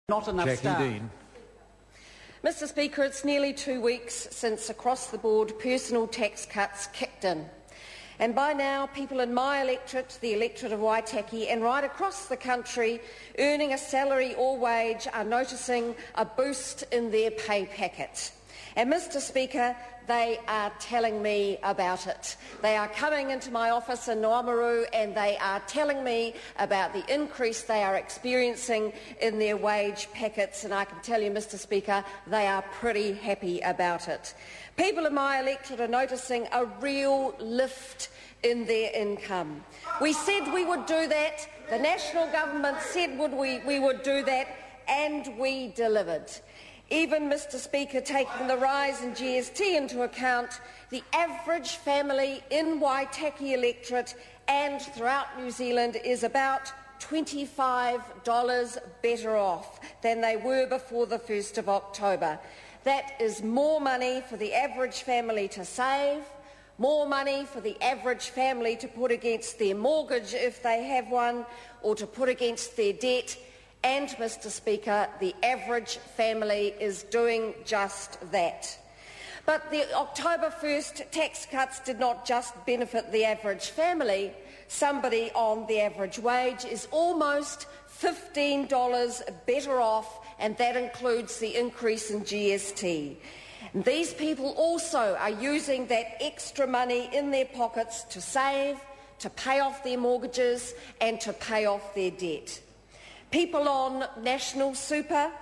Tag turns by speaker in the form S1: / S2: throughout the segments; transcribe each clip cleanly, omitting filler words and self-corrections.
S1: Not enough staff.
S2: Dean.
S3: Mr Speaker, it's nearly 2 weeks since across-the-board personal tax cuts kicked in. And by now, people in my electorate, the electorate of Waitaki, and right across the country earning a salary or wage are noticing a boost in their pay packet. And, Mr Speaker, they are telling me about it. They are coming into my office in Noamaru and they are telling me about the increase they are experiencing in their wage packets, and I can tell you, Mr Speaker, they are pretty happy about it. People in my electorate are noticing a real lift in their income. We said we would do that, the National Government said we would do that, and we delivered. Even, Mr Speaker, taking the rise in GST into account, the average family in Waitaki electorate and throughout New Zealand is about $25 better off than they were before the 1st of October. That is more money for the average family to save, more money for the average family to put against their mortgage if they have one, or to put against their debt. And, Mr Speaker, the average family is doing just that. But the October 1st tax cuts did not just benefit the average family. Somebody on the average wage is almost $15 better off, and that includes the increase in GST. And these people also are using that extra money in their pockets to save, to pay off their mortgages and to pay off their debt. People on national super,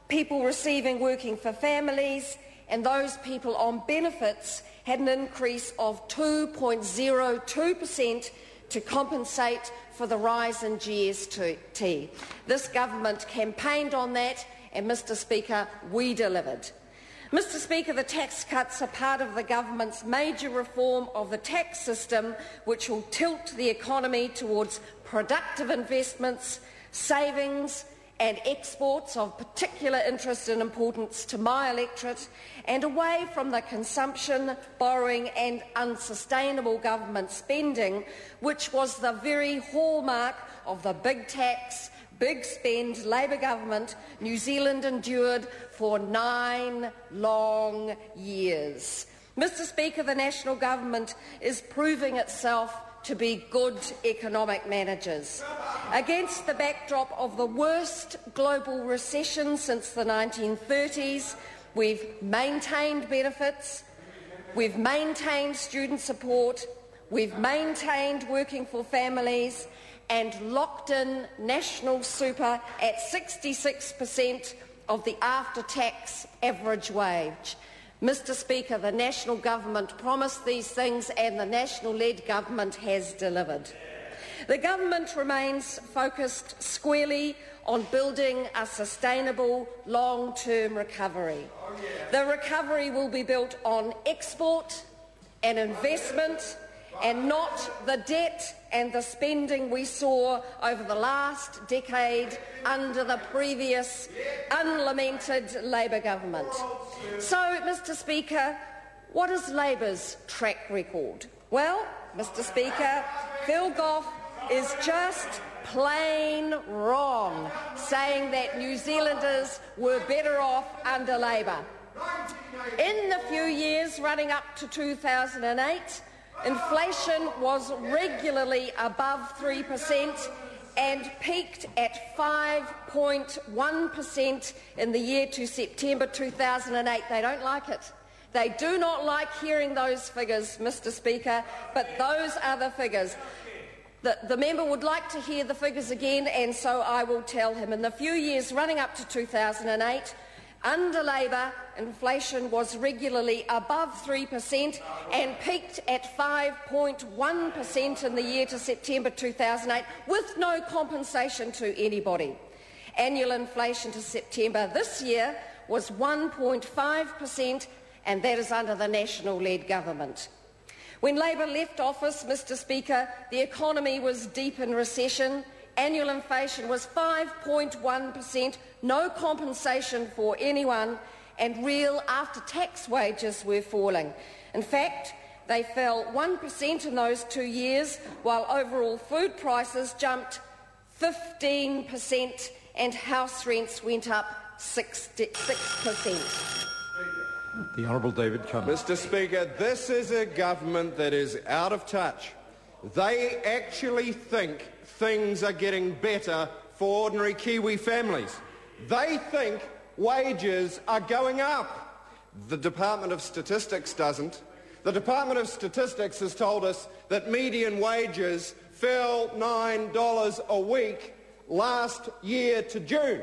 S3: people receiving working for families, and those people on benefits had an increase of 2.02% to compensate for the rise in GST. This government campaigned on that, and, Mr Speaker, we delivered. Mr Speaker, the tax cuts are part of the government's major reform of the tax system, which will tilt the economy towards productive investments, savings and exports of particular interest and importance to my electorate, and away from the consumption, borrowing and unsustainable government spending, which was the very hallmark of the big tax, big spend Labour government New Zealand endured for 9 long years. Mr Speaker, the National Government is proving itself to be good economic managers. Against the backdrop of the worst global recession since the 1930s, we've maintained benefits, we've maintained student support, we've maintained working for families and locked in national super at 66% of the after-tax average wage. Mr Speaker, the National Government promised these things and the National-led government has delivered. The government remains focused squarely on building a sustainable long-term recovery. The recovery will be built on export and investment and not the debt and the spending we saw over the last decade under the previous unlamented Labour government. So, Mr Speaker, what is Labour's track record? Well, Mr Speaker, Phil Goff is just plain wrong, saying that New Zealanders were better off under Labour. In the few years running up to 2008, inflation was regularly above 3% and peaked at 5.1% in the year to September 2008. They don't like it. They do not like hearing those figures, Mr Speaker, but those are the figures. The member would like to hear the figures again, and so I will tell him. In the few years running up to 2008, under Labour, inflation was regularly above 3% and peaked at 5.1% in the year to September 2008, with no compensation to anybody. Annual inflation to September this year was 1.5%, and that is under the National-led government. When Labour left office, Mr Speaker, the economy was deep in recession. Annual inflation was 5.1%, no compensation for anyone, and real after-tax wages were falling. In fact, they fell 1% in those 2 years, while overall food prices jumped 15% and house rents went up 6%.
S1: The Honourable David Cummins.
S2: Mr. Speaker, this is a government that is out of touch. They actually think things are getting better for ordinary Kiwi families. They think wages are going up. The Department of Statistics doesn't. The Department of Statistics has told us that median wages fell $9 a week last year to June.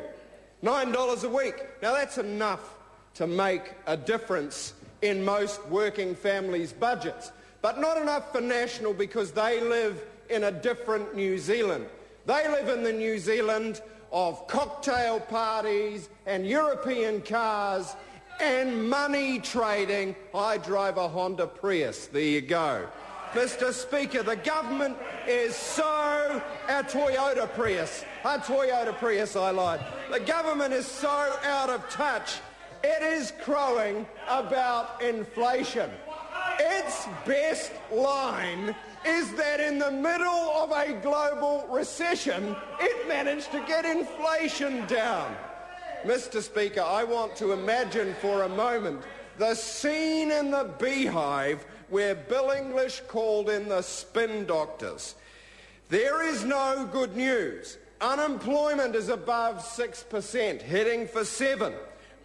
S2: $9 a week. Now that's enough to make a difference in most working families' budgets, but not enough for National because they live in a different New Zealand. They live in the New Zealand of cocktail parties and European cars and money trading. I drive a Honda Prius. There you go. Mr. Speaker, the government is so... A Toyota Prius, I lied. The government is so out of touch, it is crowing about inflation. Its best line is that in the middle of a global recession, it managed to get inflation down. Mr. Speaker, I want to imagine for a moment the scene in the Beehive where Bill English called in the spin doctors. There is no good news. Unemployment is above 6%, heading for 7%.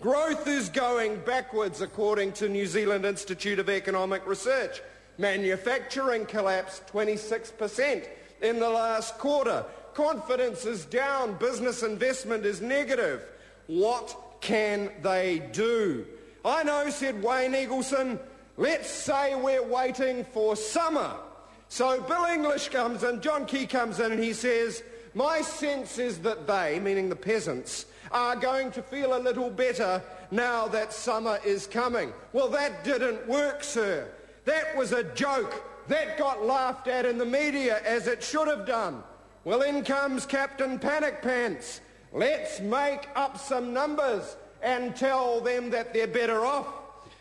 S2: Growth is going backwards, according to New Zealand Institute of Economic Research. Manufacturing collapsed 26% in the last quarter. Confidence is down. Business investment is negative. What can they do? I know, said Wayne Eagleson, let's say we're waiting for summer. So Bill English comes in, John Key comes in and he says, my sense is that they, meaning the peasants, are going to feel a little better now that summer is coming. Well, that didn't work, sir. That was a joke. That got laughed at in the media, as it should have done. Well, in comes Captain Panic Pants. Let's make up some numbers and tell them that they're better off.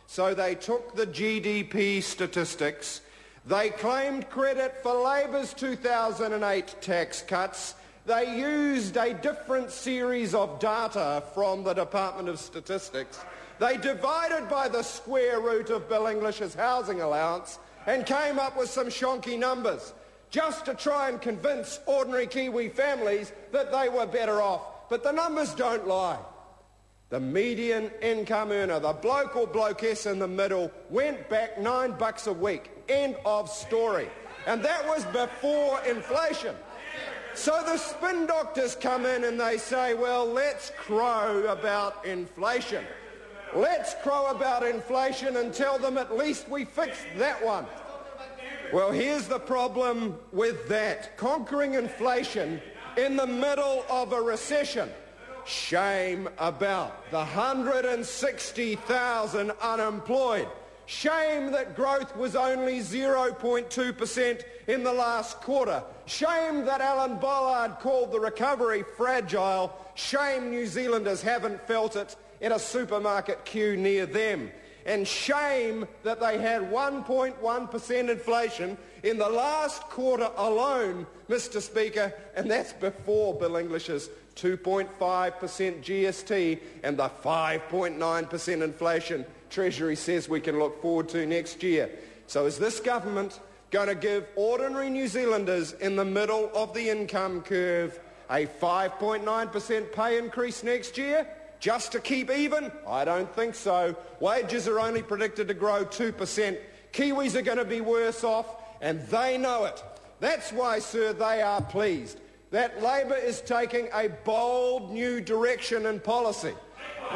S2: So they took the GDP statistics. They claimed credit for Labour's 2008 tax cuts. They used a different series of data from the Department of Statistics. They divided by the square root of Bill English's housing allowance and came up with some shonky numbers just to try and convince ordinary Kiwi families that they were better off. But the numbers don't lie. The median income earner, the bloke or blokeess in the middle, went back $9 a week. End of story. And that was before inflation. So the spin doctors come in and they say, well, let's crow about inflation. Let's crow about inflation and tell them at least we fixed that one. Well, here's the problem with that. Conquering inflation in the middle of a recession. Shame about the 160,000 unemployed. Shame that growth was only 0.2% in the last quarter. Shame that Alan Bollard called the recovery fragile. Shame New Zealanders haven't felt it in a supermarket queue near them. And shame that they had 1.1% inflation in the last quarter alone, Mr. Speaker, and that's before Bill English's 2.5% GST and the 5.9% inflation Treasury says we can look forward to next year. So is this government going to give ordinary New Zealanders in the middle of the income curve a 5.9% pay increase next year just to keep even? I don't think so. Wages are only predicted to grow 2%. Kiwis are going to be worse off, and they know it. That's why, sir, they are pleased that Labor is taking a bold new direction in policy.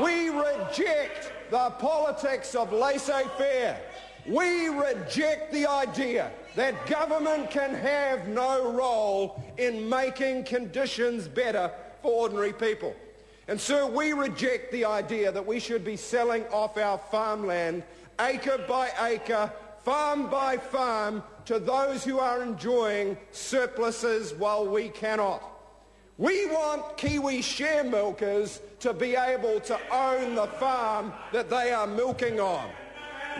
S2: We reject the politics of laissez-faire. We reject the idea that government can have no role in making conditions better for ordinary people. And sir, we reject the idea that we should be selling off our farmland acre by acre, farm by farm, to those who are enjoying surpluses while we cannot. We want Kiwi share milkers to be able to own the farm that they are milking on.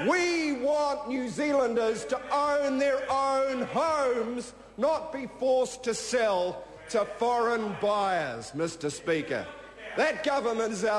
S2: We want New Zealanders to own their own homes, not be forced to sell to foreign buyers, Mr. Speaker. That government is out